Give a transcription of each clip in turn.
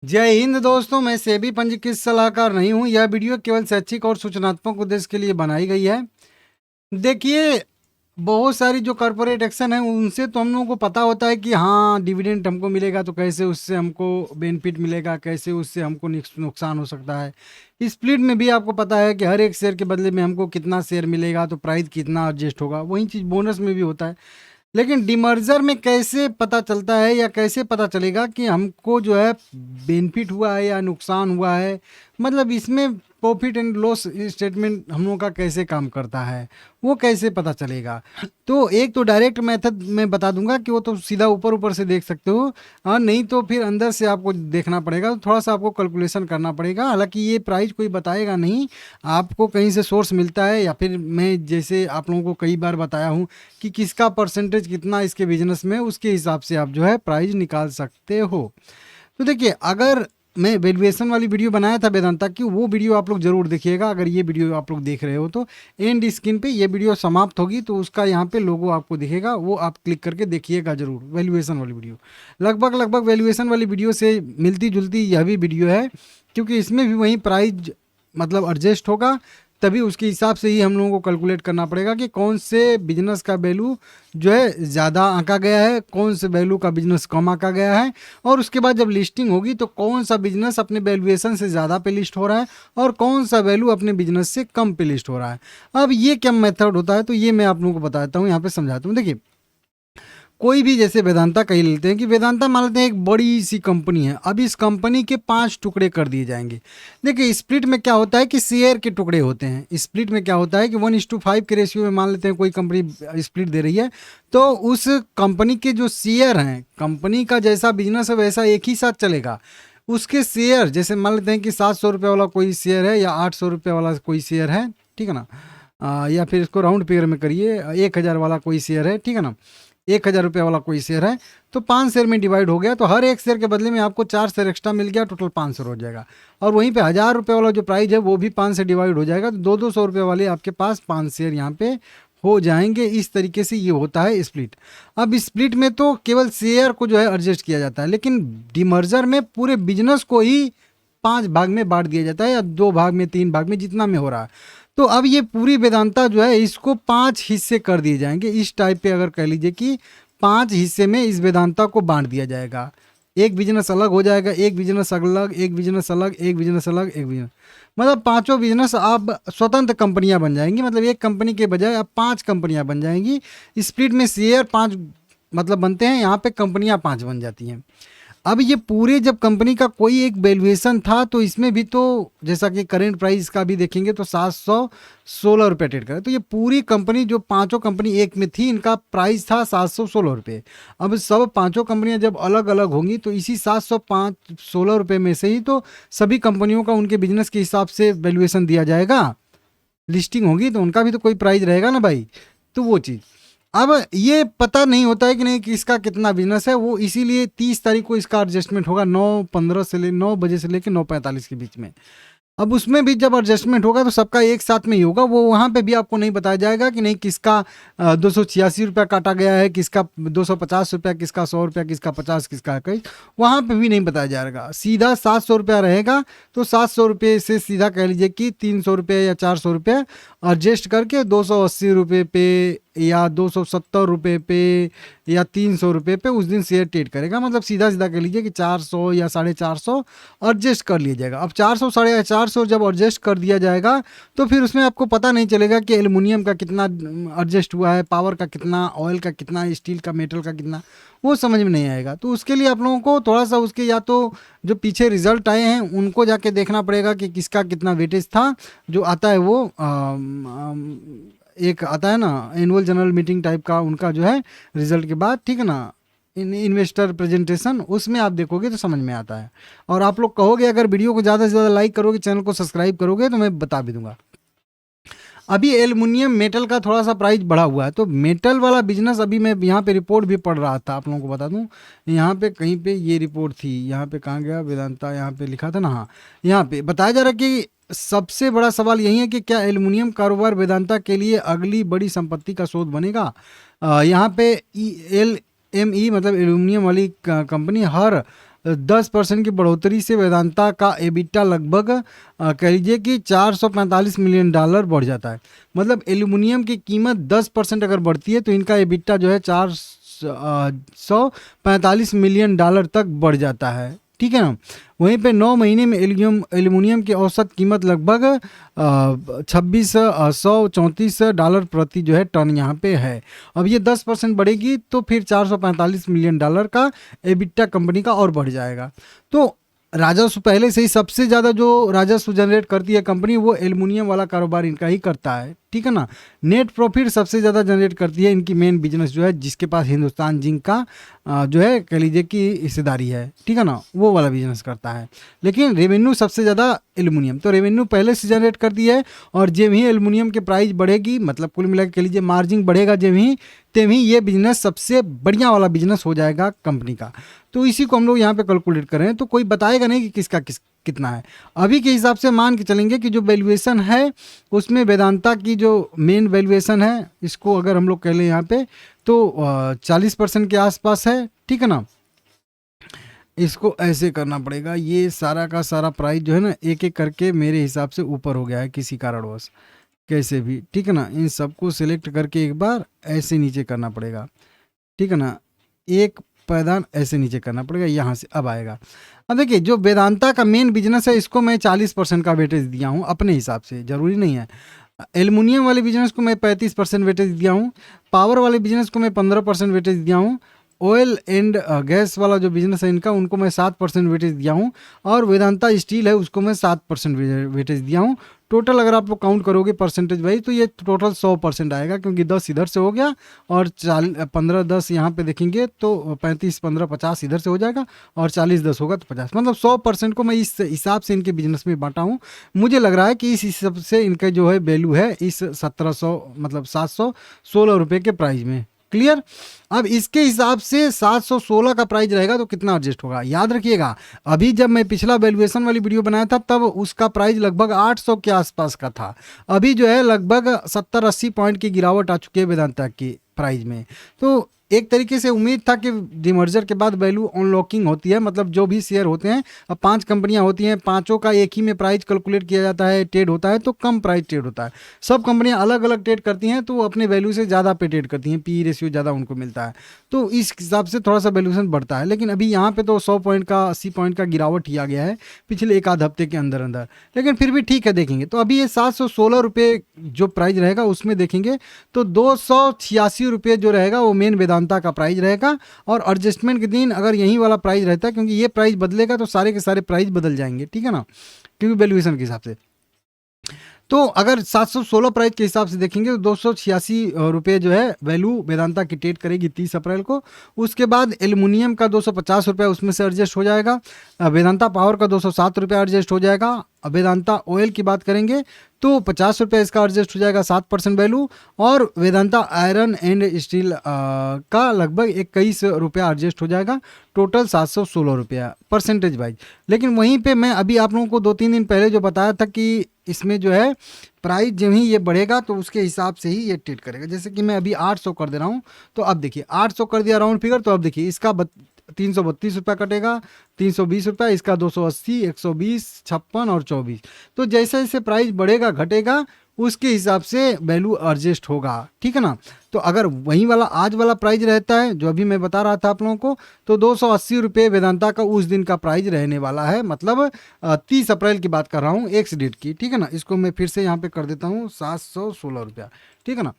जय हिंद दोस्तों, मैं सेबी पंजीकृत सलाहकार नहीं हूं। यह वीडियो केवल शैक्षिक और सूचनात्मक उद्देश्य के लिए बनाई गई है। देखिए, बहुत सारी जो कॉरपोरेट एक्शन है उनसे तो हम लोगों को पता होता है कि हाँ डिविडेंड हमको मिलेगा तो कैसे उससे हमको बेनिफिट मिलेगा, कैसे उससे हमको नुकसान हो सकता है। स्प्लिट में भी आपको पता है कि हर एक शेयर के बदले में हमको कितना शेयर मिलेगा, तो प्राइस कितना एडजस्ट होगा। वही चीज़ बोनस में भी होता है। लेकिन डिमर्जर में कैसे पता चलता है या कैसे पता चलेगा कि हमको जो है बेनिफिट हुआ है या नुकसान हुआ है, मतलब इसमें प्रॉफिट एंड लॉस स्टेटमेंट हम लोगों का कैसे काम करता है, वो कैसे पता चलेगा। तो एक तो डायरेक्ट मेथड मैं बता दूंगा कि वो तो सीधा ऊपर ऊपर से देख सकते हो, और नहीं तो फिर अंदर से आपको देखना पड़ेगा, तो थोड़ा सा आपको कैलकुलेशन करना पड़ेगा। हालांकि ये प्राइस कोई बताएगा नहीं, आपको कहीं से सोर्स मिलता है, या फिर मैं जैसे आप लोगों को कई बार बताया हूँ कि किसका परसेंटेज कितना इसके बिजनेस में, उसके हिसाब से आप जो है प्राइस निकाल सकते हो। तो देखिए, अगर मैं वैल्यूएशन वाली वीडियो बनाया था वेदांता की, वो वीडियो आप लोग जरूर देखिएगा। अगर ये वीडियो आप लोग देख रहे हो तो एंड स्क्रीन पे ये वीडियो समाप्त होगी तो उसका यहाँ पे लोगो आपको दिखेगा, वो आप क्लिक करके देखिएगा जरूर। वैल्यूएशन वाली वीडियो लगभग लगभग वैल्यूएशन वाली वीडियो से मिलती जुलती यह भी वीडियो है, क्योंकि इसमें भी वही प्राइस मतलब एडजस्ट होगा। तभी उसके हिसाब से ही हम लोगों को कैलकुलेट करना पड़ेगा कि कौन से बिजनेस का वैल्यू जो है ज़्यादा आंका गया है, कौन से वैल्यू का बिजनेस कम आंका गया है, और उसके बाद जब लिस्टिंग होगी तो कौन सा बिजनेस अपने वैल्यूएशन से ज़्यादा पे लिस्ट हो रहा है और कौन सा वैल्यू अपने बिजनेस से कम पे लिस्ट हो रहा है। अब ये क्या मेथड होता है, तो ये मैं आप लोगों को बताता हूँ, यहाँ पे समझाता हूँ। देखिए, कोई भी जैसे वेदांता कह लेते हैं कि वेदांता मान लेते हैं एक बड़ी सी कंपनी है। अब इस कंपनी के 5 टुकड़े कर दिए जाएंगे। देखिए, स्प्लिट में क्या होता है कि शेयर के टुकड़े होते हैं। स्प्लिट में क्या होता है कि 1:5 के रेशियो में मान लेते हैं कोई कंपनी स्प्लिट दे रही है, तो उस कंपनी के जो शेयर हैं, कंपनी का जैसा बिजनेस है वैसा एक ही साथ चलेगा। उसके शेयर जैसे मान लेते हैं कि 700 रुपये वाला कोई शेयर है या 800 रुपये वाला कोई शेयर है, ठीक है ना। या फिर इसको राउंड फिगर में करिए, 1000 वाला कोई शेयर है, ठीक है ना। 1000 रुपये वाला कोई शेयर है तो 5 शेयर में डिवाइड हो गया, तो हर एक शेयर के बदले में आपको 4 शेयर एक्स्ट्रा मिल गया, टोटल 500 हो जाएगा। और वहीं पे 1000 रुपये वाला जो प्राइस है वो भी 5 से डिवाइड हो जाएगा, तो 200 रुपये वाले आपके पास 5 शेयर यहाँ पे हो जाएंगे। इस तरीके से ये होता है स्प्लिट। अब स्प्लिट में तो केवल शेयर को जो है एडजस्ट किया जाता है, लेकिन डिमर्जर में पूरे बिजनेस को ही 5 भाग में बांट दिया जाता है, या 2 भाग में, 3 भाग में, जितना में हो रहा है। तो अब ये पूरी वेदांता जो है इसको 5 हिस्से कर दिए जाएंगे। इस टाइप पे अगर कह लीजिए कि 5 हिस्से में इस वेदांता को बांट दिया जाएगा। एक बिजनेस अलग हो जाएगा, एक बिजनेस अलग, एक बिजनेस अलग, एक बिजनेस अलग, एक बिजनेस, मतलब पांचों बिजनेस अब स्वतंत्र कंपनियां बन जाएंगी। मतलब एक कंपनी के बजाय अब 5 कंपनियां बन जाएंगी। स्प्लिट में शेयर 5 मतलब बनते हैं, यहाँ पे कंपनियां 5 बन जाती हैं। अब ये पूरे जब कंपनी का कोई एक वैल्यूएशन था, तो इसमें भी तो जैसा कि करेंट प्राइस का भी देखेंगे तो 716 रुपये ट्रेड करे। तो ये पूरी कंपनी जो पांचों कंपनी एक में थी, इनका प्राइस था 716 रुपये। अब सब पांचों कंपनियां जब अलग अलग होंगी तो इसी 716 रुपये में से ही तो सभी कंपनियों का उनके बिजनेस के हिसाब से वैल्यूएशन दिया जाएगा। लिस्टिंग होगी तो उनका भी तो कोई प्राइस रहेगा ना भाई। तो वो चीज़ अब ये पता नहीं होता है कि नहीं कि इसका कितना बिजनेस है, वो इसीलिए 30 तारीख को इसका एडजस्टमेंट होगा, 9:15 से 9 बजे से लेकर 9:45 के बीच में। अब उसमें भी जब एडजस्टमेंट होगा तो सबका एक साथ में ही होगा। वो वहाँ पे भी आपको नहीं बताया जाएगा कि नहीं किसका 286 रुपया काटा गया है, किसका 250 रुपया, किसका 100 रुपया, किसका 50, किसका 21। वहाँ पे भी नहीं बताया जाएगा। सीधा 700 रुपया रहेगा, तो 700 रुपये से सीधा कह लीजिए कि 300 रुपये या 400 रुपये एडजस्ट करके 280 रुपये पे या 270 रुपये पे या 300 रुपये पे उस दिन शेयर ट्रेड करेगा। मतलब सीधा सीधा कह लीजिए कि 400 या 450 एडजस्ट कर लिया जाएगा। अब 400 450 जब एडजस्ट कर दिया जाएगा तो फिर उसमें आपको पता नहीं चलेगा कि एल्युमिनियम का कितना एडजस्ट हुआ है, पावर का कितना, ऑयल का कितना, स्टील का, मेटल का कितना, वो समझ में नहीं आएगा। तो उसके लिए आप लोगों को थोड़ा सा उसके या तो जो पीछे रिजल्ट आए हैं उनको जाके देखना पड़ेगा कि किसका कितना वेटेज था। जो आता है वो एक आता है ना एनुअल जनरल मीटिंग टाइप का, उनका जो है रिजल्ट के बाद, ठीक है ना, इन्वेस्टर प्रेजेंटेशन, उसमें आप देखोगे तो समझ में आता है। और आप लोग कहोगे, अगर वीडियो को ज़्यादा से ज़्यादा लाइक करोगे, चैनल को सब्सक्राइब करोगे, तो मैं बता भी दूंगा। अभी एल्युमिनियम मेटल का थोड़ा सा प्राइस बढ़ा हुआ है, तो मेटल वाला बिजनेस अभी मैं यहाँ पे रिपोर्ट भी पढ़ रहा था, आप लोगों को बता दूं। यहाँ पे कहीं पे ये रिपोर्ट थी, यहाँ पे कहाँ गया वेदांता, यहाँ पे लिखा था ना, हाँ यहाँ पे बताया जा रहा है कि सबसे बड़ा सवाल यही है कि क्या एल्युमिनियम कारोबार वेदांता के लिए अगली बड़ी संपत्ति का स्रोत बनेगा। यहाँ पे LME मतलब एल्युमिनियम वाली कंपनी हर 10% की बढ़ोतरी से वेदांता का एबिटा लगभग कह लीजिए कि $445 मिलियन बढ़ जाता है। मतलब एल्यूमिनियम की कीमत 10% अगर बढ़ती है तो इनका एबिटा जो है $445 मिलियन तक बढ़ जाता है, ठीक है ना। वहीं पे 9 महीने में एल्यूमिनियम की औसत कीमत लगभग $2634 प्रति जो है टन यहाँ पे है। अब ये 10% बढ़ेगी तो फिर $445 मिलियन का एबिटा कंपनी का और बढ़ जाएगा। तो राजस्व पहले से ही सबसे ज़्यादा जो राजस्व जनरेट करती है कंपनी वो एल्युमिनियम वाला कारोबार इनका ही करता है, ठीक है ना। नेट प्रॉफिट सबसे ज़्यादा जनरेट करती है इनकी मेन बिजनेस जो है, जिसके पास हिंदुस्तान जिंक का जो है कह लीजिए कि हिस्सेदारी है, ठीक है ना, वो वाला बिजनेस करता है। लेकिन रेवेन्यू सबसे ज़्यादा एल्युमिनियम, तो रेवेन्यू पहले से जनरेट करती है और जब ही एल्युमिनियम की प्राइस बढ़ेगी, मतलब कुल मिला के कह लीजिए मार्जिन बढ़ेगा जब ही, तभी ये बिजनेस सबसे बढ़िया वाला बिजनेस हो जाएगा कंपनी का। तो इसी को हम लोग यहाँ पे कैलकुलेट कर रहे हैं, तो कोई बताएगा नहीं कि किसका कितना है। अभी के हिसाब से मान के चलेंगे कि जो वैल्यूएशन है उसमें वेदांता की जो मेन वैल्यूएशन है, इसको अगर हम लोग कह लें यहाँ पे तो 40% के आसपास है, ठीक है ना। इसको ऐसे करना पड़ेगा, ये सारा का सारा प्राइस जो है ना एक एक करके मेरे हिसाब से ऊपर हो गया है किसी कारणवश, कैसे भी, ठीक है ना। इन सबको सिलेक्ट करके एक बार ऐसे नीचे करना पड़ेगा, ठीक है ना। एक पैदान ऐसे नीचे करना पड़ेगा, यहाँ से अब आएगा। अब देखिए जो वेदांता का मेन बिजनेस है इसको मैं 40% का वेटेज दिया हूँ अपने हिसाब से, ज़रूरी नहीं है। एल्युमिनियम वाले बिजनेस को मैं 35% वेटेज दिया हूँ, पावर वाले बिजनेस को मैं 15% वेटेज दिया हूँ, ऑयल एंड गैस वाला जो बिजनेस है इनका उनको मैं 7% वेटेज दिया हूँ, और वेदांता स्टील है उसको मैं 7% वेटेज दिया हूँ। टोटल अगर आप लोग काउंट करोगे परसेंटेज वाइज तो ये टोटल 100% आएगा, क्योंकि 10 इधर से हो गया और 15-10 यहाँ पे देखेंगे तो 35-15-50 इधर से हो जाएगा और 40-10 होगा तो 50, मतलब 100% को मैं इस हिसाब से इनके बिजनेस में बांटा हूँ। मुझे लग रहा है कि इस हिसाब से इनका जो है वैल्यू है इस 1700 मतलब 716 रुपये के प्राइस में। क्लियर। अब इसके हिसाब से 716 का प्राइस रहेगा तो कितना एडजस्ट होगा, याद रखिएगा अभी जब मैं पिछला वैल्यूएशन वाली वीडियो बनाया था तब उसका प्राइस लगभग 800 के आसपास का था। अभी जो है लगभग 70-80 पॉइंट की गिरावट आ चुकी है वेदांता की प्राइस में। तो एक तरीके से उम्मीद था कि डिमर्जर के बाद वैल्यू अनलॉकिंग होती है, मतलब जो भी शेयर होते हैं, अब 5 कंपनियां होती हैं, पांचों का एक ही में प्राइस कैलकुलेट किया जाता है, ट्रेड होता है तो कम प्राइस ट्रेड होता है। सब कंपनियां अलग अलग ट्रेड करती हैं तो वो अपने वैल्यू से ज़्यादा पे ट्रेड करती हैं, पी रेशियो ज़्यादा उनको मिलता है, तो इस हिसाब से थोड़ा सा वैल्यूएशन बढ़ता है। लेकिन अभी यहाँ पे तो 100 पॉइंट का 80 पॉइंट का गिरावट ही आ गया है पिछले एक आध हफ्ते के अंदर अंदर, लेकिन फिर भी ठीक है देखेंगे तो अभी ये 716 रुपये जो प्राइस रहेगा उसमें देखेंगे तो 286 रुपये जो रहेगा वो मेन वेदांता का प्राइस रहेगा। और एडजस्टमेंट के दिन अगर यही वाला प्राइस रहता है, क्योंकि ये प्राइस बदलेगा तो सारे के सारे प्राइस बदल जाएंगे, ठीक है ना, क्योंकि वैल्यूएशन के हिसाब से। तो अगर 716 प्राइस के हिसाब से देखेंगे तो 286 रुपये जो है वैल्यू वेदांता की ट्रेड करेगी 30 अप्रैल को। उसके बाद एल्युमिनियम का 250 रुपये उसमें से एडजस्ट हो जाएगा, वेदांता पावर का 207 रुपये एडजस्ट हो जाएगा, वेदांता ऑयल की बात करेंगे तो 50 रुपये इसका एडजस्ट हो जाएगा 7% वैल्यू, और वेदांता आयरन एंड स्टील का लगभग 21 रुपया एडजस्ट हो जाएगा, टोटल 716 रुपया परसेंटेज वाइज। लेकिन वहीं पे मैं अभी आप लोगों को 2-3 दिन पहले जो बताया था कि इसमें जो है प्राइस जब ही ये बढ़ेगा तो उसके हिसाब से ही ये ट्रेड करेगा। जैसे कि मैं अभी 800 कर दे रहा हूँ, तो अब देखिए 800 कर दिया राउंड फिगर, तो अब देखिए इसका 332 रुपया कटेगा, 320 रुपया, इसका 280, 120, 56 और 24। तो जैसे जैसे प्राइस बढ़ेगा घटेगा उसके हिसाब से वैल्यू एडजस्ट होगा, ठीक है ना। तो अगर वही वाला आज वाला प्राइस रहता है जो अभी मैं बता रहा था आप लोगों को, तो 280 रुपये वेदांता का उस दिन का प्राइस रहने वाला है, मतलब 30 अप्रैल की बात कर रहा हूँ एक्स डेट की, ठीक है ना। इसको मैं फिर से यहाँ पे कर देता हूँ 716 रुपया, ठीक है ना।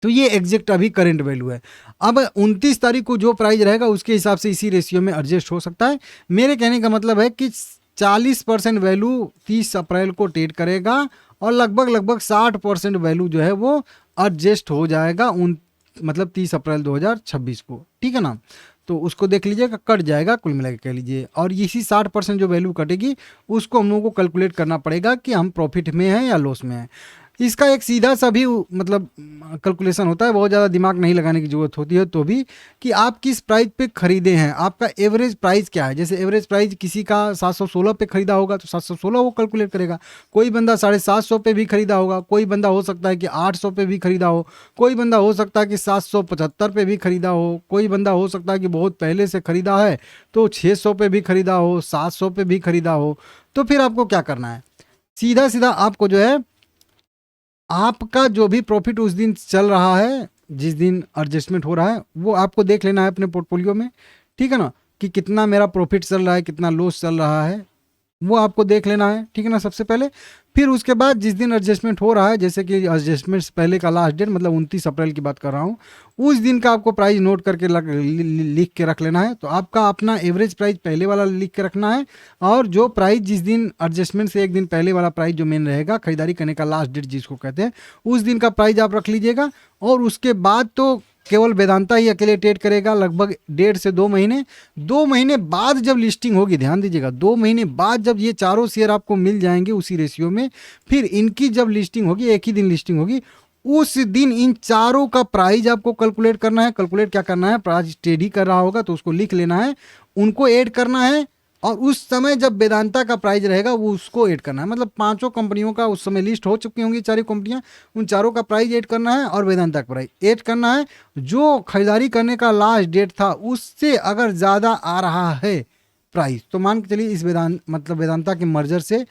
तो ये एग्जैक्ट अभी करंट वैल्यू है। अब 29 तारीख को जो प्राइस रहेगा उसके हिसाब से इसी रेशियो में एडजस्ट हो सकता है। मेरे कहने का मतलब है कि 40% वैल्यू 30 अप्रैल को ट्रेड करेगा और लगभग 60% वैल्यू जो है वो एडजस्ट हो जाएगा मतलब 30 अप्रैल 2026 को, ठीक है ना। तो उसको देख लीजिएगा, कट जाएगा कुल मिला के कह लीजिए, और इसी 60% जो वैल्यू कटेगी उसको हम लोगों को कैलकुलेट करना पड़ेगा कि हम प्रॉफिट में हैं या लॉस में हैं। इसका एक सीधा सा भी मतलब कैलकुलेशन होता है, बहुत ज़्यादा दिमाग नहीं लगाने की ज़रूरत होती है तो भी, कि आप किस प्राइस पे खरीदे हैं, आपका एवरेज प्राइस क्या है। जैसे एवरेज प्राइस किसी का 716 पे खरीदा होगा तो 716 वो कैलकुलेट करेगा, कोई बंदा 750 पे भी खरीदा होगा, कोई बंदा हो सकता है कि 800 पे भी खरीदा हो, कोई बंदा हो सकता है कि 775 पे भी खरीदा हो, कोई बंदा हो सकता है कि बहुत पहले से खरीदा है तो 600 पे भी खरीदा हो, 700 पे भी खरीदा हो। तो फिर आपको क्या करना है, सीधा सीधा आपको जो है आपका जो भी प्रॉफिट उस दिन चल रहा है, जिस दिन एडजस्टमेंट हो रहा है, वो आपको देख लेना है अपने पोर्टफोलियो में, ठीक है ना, कि कितना मेरा प्रॉफिट चल रहा है, कितना लॉस चल रहा है, वो आपको देख लेना है, ठीक है ना, सबसे पहले। फिर उसके बाद जिस दिन एडजस्टमेंट हो रहा है, जैसे कि एडजस्टमेंट से पहले का लास्ट डेट मतलब 29 अप्रैल की बात कर रहा हूँ, उस दिन का आपको प्राइस नोट करके लिख के रख लेना है। तो आपका अपना एवरेज प्राइस पहले वाला लिख के रखना है, और जो प्राइस जिस दिन एडजस्टमेंट से एक दिन पहले वाला प्राइस जो मेन रहेगा, खरीदारी करने का लास्ट डेट जिसको कहते हैं, उस दिन का प्राइस आप रख लीजिएगा। और उसके बाद तो केवल वेदांता ही अकेले ट्रेड करेगा लगभग 1.5 से 2 महीने। 2 महीने बाद जब लिस्टिंग होगी, ध्यान दीजिएगा, 2 महीने बाद जब ये चारों शेयर आपको मिल जाएंगे उसी रेशियो में, फिर इनकी जब लिस्टिंग होगी, एक ही दिन लिस्टिंग होगी, उस दिन इन चारों का प्राइस आपको कैलकुलेट करना है। कैलकुलेट क्या करना है, प्राइस ट्रेड ही कर रहा होगा तो उसको लिख लेना है, उनको ऐड करना है, और उस समय जब वेदांता का प्राइस रहेगा वो उसको ऐड करना है। मतलब पांचों कंपनियों का उस समय लिस्ट हो चुकी होंगी चारों कंपनियां, उन चारों का प्राइस ऐड करना है और वेदांता का प्राइस ऐड करना है। जो खरीदारी करने का लास्ट डेट था उससे अगर ज़्यादा आ रहा है प्राइस, तो मान के चलिए इस वेदांता के मर्जर से,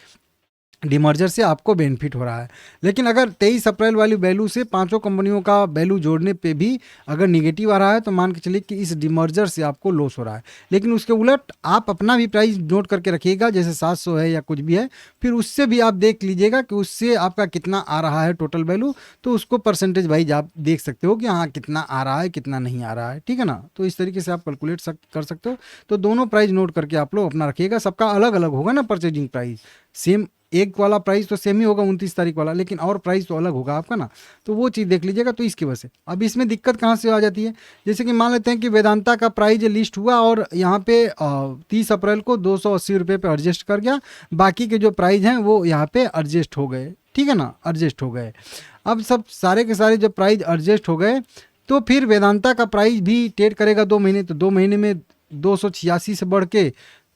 डिमर्जर से आपको बेनिफिट हो रहा है। लेकिन अगर 23 अप्रैल वाली वैल्यू से पांचों कंपनियों का वैल्यू जोड़ने पे भी अगर निगेटिव आ रहा है, तो मान के चलिए कि इस डिमर्जर से आपको लॉस हो रहा है। लेकिन उसके उलट आप अपना भी प्राइस नोट करके रखिएगा, जैसे 700 है या कुछ भी है, फिर उससे भी आप देख लीजिएगा कि उससे आपका कितना आ रहा है टोटल वैल्यू, तो उसको परसेंटेज वाइज आप देख सकते हो कि हाँ कितना आ रहा है कितना नहीं आ रहा है, ठीक है ना। तो इस तरीके से आप कैलकुलेट कर सकते हो। तो दोनों प्राइस नोट करके आप लोग अपना रखिएगा, सबका अलग अलग होगा ना परचेजिंग प्राइस, सेम एक वाला प्राइस तो सेम ही होगा 29 तारीख वाला, लेकिन और प्राइस तो अलग होगा आपका ना, तो वो चीज़ देख लीजिएगा। तो इसकी वजह से अब इसमें दिक्कत कहाँ से आ जाती है, जैसे कि मान लेते हैं कि वेदांता का प्राइस लिस्ट हुआ और यहाँ पे 30 अप्रैल को 280 रुपये पे एडजस्ट कर गया, बाकी के जो प्राइस हैं वो यहाँ पे एडजस्ट हो गए, ठीक है ना, एडजस्ट हो गए। अब सब सारे के सारे जब प्राइस एडजस्ट हो गए, तो फिर वेदांता का प्राइस भी ट्रेड करेगा 2 महीने, तो 2 महीने में 286 से बढ़ के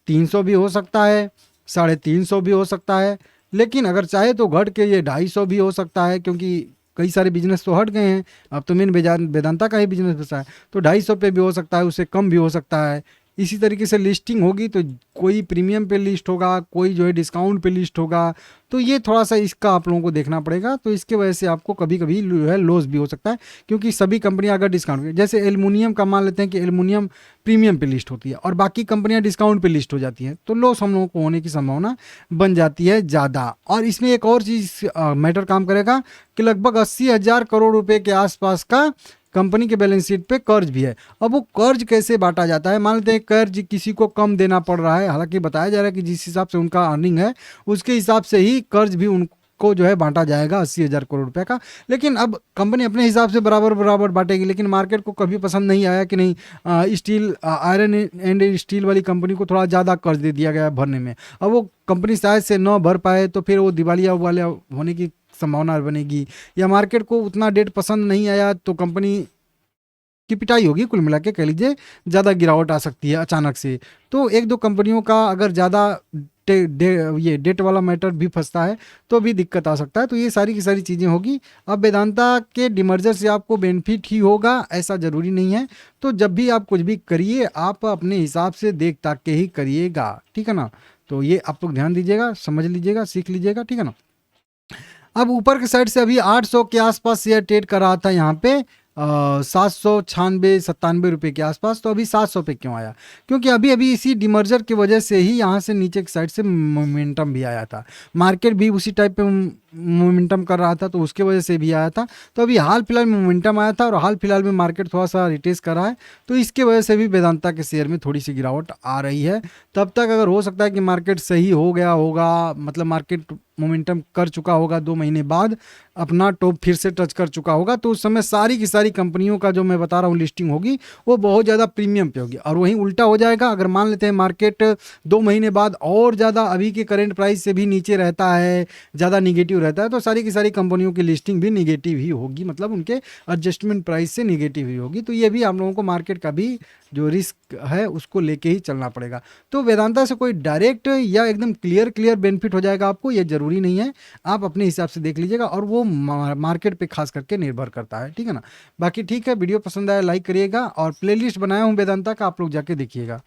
300 भी हो सकता है, 350 भी हो सकता है, लेकिन अगर चाहे तो घट के ये 250 भी हो सकता है, क्योंकि कई सारे बिजनेस तो हट गए हैं, अब तो मेन वेदांता का ही बिजनेस बचा है, तो 250 पे भी हो सकता है, उससे कम भी हो सकता है। इसी तरीके से लिस्टिंग होगी तो कोई प्रीमियम पे लिस्ट होगा, कोई जो है डिस्काउंट पे लिस्ट होगा, तो ये थोड़ा सा इसका आप लोगों को देखना पड़ेगा। तो इसके वजह से आपको कभी कभी जो है लॉस भी हो सकता है, क्योंकि सभी कंपनियां अगर डिस्काउंट, जैसे एल्युमिनियम का मान लेते हैं कि एल्युमिनियम प्रीमियम पे लिस्ट होती है और बाकी कंपनियां डिस्काउंट पे लिस्ट हो जाती हैं, तो लॉस हम लोगों को होने की संभावना बन जाती है ज़्यादा। और इसमें एक और चीज़ मैटर काम करेगा कि लगभग 80,000 करोड़ रुपए के आसपास का कंपनी के बैलेंस शीट पे कर्ज भी है। अब वो कर्ज कैसे बांटा जाता है, मान लेते हैं कर्ज किसी को कम देना पड़ रहा है, हालांकि बताया जा रहा है कि जिस हिसाब से उनका अर्निंग है उसके हिसाब से ही कर्ज भी उनको जो है बांटा जाएगा 80,000 करोड़ रुपए का। लेकिन अब कंपनी अपने हिसाब से बराबर बराबर बांटेगी, लेकिन मार्केट को कभी पसंद नहीं आया कि नहीं स्टील आयरन एंड स्टील वाली कंपनी को थोड़ा ज़्यादा कर्ज दे दिया गया भरने में। अब वो कंपनी शायद से न भर पाए तो फिर वो दिवालिया वाले होने की संभावना बनेगी, या मार्केट को उतना डेट पसंद नहीं आया तो कंपनी की पिटाई होगी, कुल मिला के कह लीजिए ज़्यादा गिरावट आ सकती है अचानक से। तो एक दो कंपनियों का अगर ज़्यादा ये डेट वाला मैटर भी फंसता है तो भी दिक्कत आ सकता है। तो ये सारी की सारी चीज़ें होगी। अब वेदांता के डिमर्जर से आपको बेनिफिट ही होगा ऐसा ज़रूरी नहीं है, तो जब भी आप कुछ भी करिए आप अपने हिसाब से देख ताक के ही करिएगा, ठीक है ना। तो ये आप लोग ध्यान दीजिएगा, समझ लीजिएगा, सीख लीजिएगा, ठीक है ना। अब ऊपर के साइड से अभी 800 के आसपास शेयर ट्रेड कर रहा था यहाँ पे 796-97 रुपये के आसपास, तो अभी 700 पे क्यों आया, क्योंकि अभी अभी इसी डिमर्जर की वजह से ही यहाँ से नीचे की साइड से मोमेंटम भी आया था, मार्केट भी उसी टाइप पे मोमेंटम कर रहा था तो उसके वजह से भी आया था। तो अभी हाल फिलहाल में मोमेंटम आया था और हाल फिलहाल में मार्केट थोड़ा सा रिटेस कर रहा है, तो इसके वजह से भी वेदांता के शेयर में थोड़ी सी गिरावट आ रही है। तब तक अगर हो सकता है कि मार्केट सही हो गया होगा, मतलब मार्केट मोमेंटम कर चुका होगा 2 महीने बाद, अपना टॉप फिर से टच कर चुका होगा, तो उस समय सारी की सारी कंपनियों का जो मैं बता रहा हूँ लिस्टिंग होगी वो बहुत ज़्यादा प्रीमियम पे होगी। और वहीं उल्टा हो जाएगा, अगर मान लेते हैं मार्केट 2 महीने बाद और ज़्यादा अभी के करेंट प्राइस से भी नीचे रहता है, ज़्यादा निगेटिव नेगेटिव रहता है तो सारी की सारी कंपनियों की लिस्टिंग भी नेगेटिव ही होगी, मतलब उनके एडजस्टमेंट प्राइस से नेगेटिव ही होगी। तो ये भी आप लोगों को मार्केट का भी जो रिस्क है उसको लेके ही चलना पड़ेगा। तो वेदांता से कोई डायरेक्ट या एकदम क्लियर बेनिफिट हो जाएगा आपको, ये ज़रूरी नहीं है, आप अपने हिसाब से देख लीजिएगा, और वो मार्केट पे खास करके निर्भर करता है, ठीक है ना। बाकी ठीक है, वीडियो पसंद आया लाइक करिएगा, और प्लेलिस्ट बनाया हूँ वेदांता का, आप लोग जाके देखिएगा।